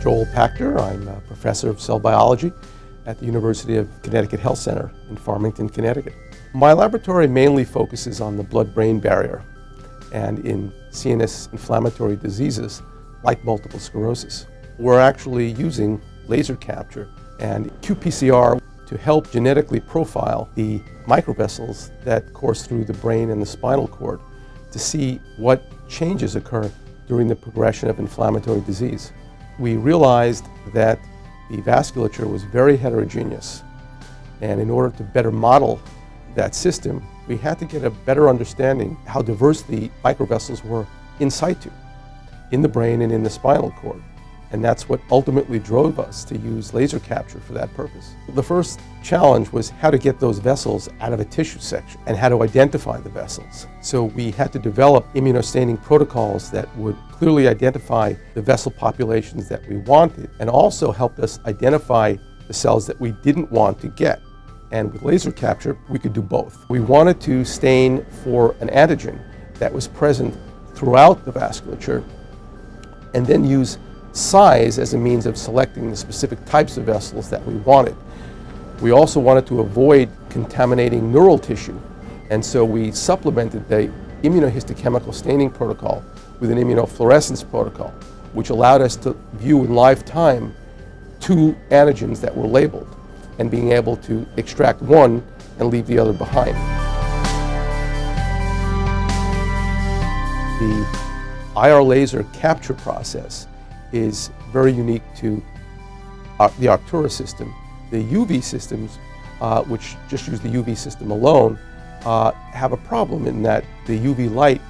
Joel Pachter. I'm a professor of cell biology at the University of Connecticut Health Center in Farmington, Connecticut. My laboratory mainly focuses on the blood-brain barrier and in CNS inflammatory diseases like multiple sclerosis. We're actually using laser capture and qPCR to help genetically profile the microvessels that course through the brain and the spinal cord to see what changes occur during the progression of inflammatory disease. We realized that the vasculature was very heterogeneous, and in order to better model that system, we had to get a better understanding how diverse the microvessels were in situ, in the brain and in the spinal cord. And that's what ultimately drove us to use laser capture for that purpose. The first challenge was how to get those vessels out of a tissue section and how to identify the vessels. So we had to develop immunostaining protocols that would clearly identify the vessel populations that we wanted and also helped us identify the cells that we didn't want to get. And with laser capture, we could do both. We wanted to stain for an antigen that was present throughout the vasculature and then use size as a means of selecting the specific types of vessels that we wanted. We also wanted to avoid contaminating neural tissue, and so we supplemented the immunohistochemical staining protocol with an immunofluorescence protocol, which allowed us to view in live time two antigens that were labeled and being able to extract one and leave the other behind. The IR laser capture process is very unique to the Arctura system. The UV systems, which just use the UV system alone, have a problem in that the UV light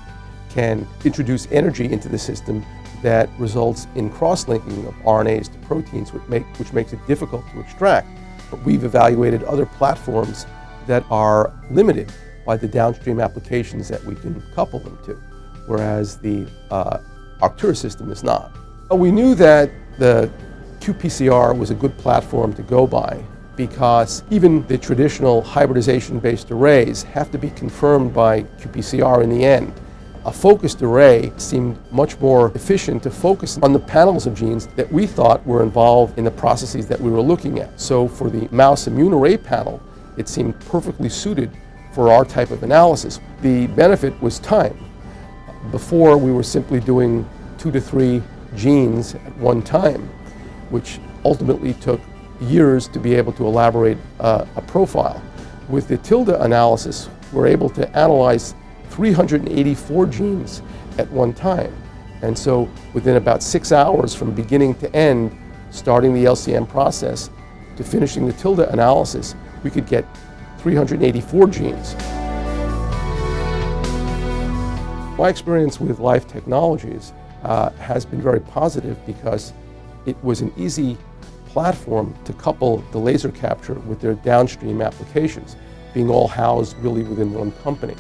can introduce energy into the system that results in cross-linking of RNAs to proteins, which makes it difficult to extract. But we've evaluated other platforms that are limited by the downstream applications that we can couple them to, whereas the Arctura system is not. We knew that the qPCR was a good platform to go by because even the traditional hybridization-based arrays have to be confirmed by qPCR in the end. A focused array seemed much more efficient to focus on the panels of genes that we thought were involved in the processes that we were looking at. So for the mouse immune array panel, it seemed perfectly suited for our type of analysis. The benefit was time. Before, we were simply doing 2 to 3 genes at one time, which ultimately took years to be able to elaborate a profile. With the tilde analysis, we're able to analyze 384 genes at one time. And so within about 6 hours from beginning to end, starting the LCM process to finishing the tilde analysis, we could get 384 genes. My experience with Life Technologies has been very positive because it was an easy platform to couple the laser capture with their downstream applications, being all housed really within one company.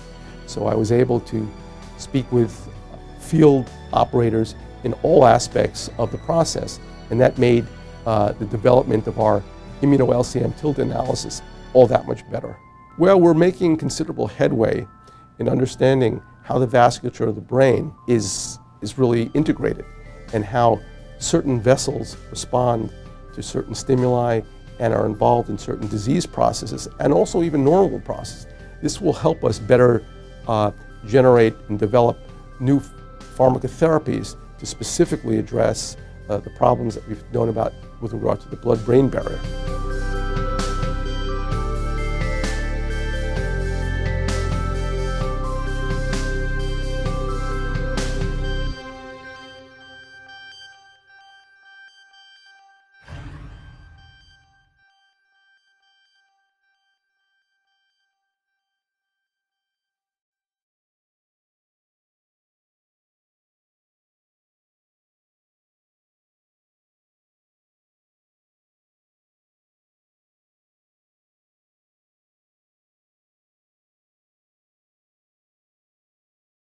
So I was able to speak with field operators in all aspects of the process, and that made the development of our immuno-LCM tilde analysis all that much better. Well, we're making considerable headway in understanding how the vasculature of the brain is really integrated and how certain vessels respond to certain stimuli and are involved in certain disease processes and also even normal processes. This will help us better generate and develop new pharmacotherapies to specifically address the problems that we've known about with regard to the blood-brain barrier.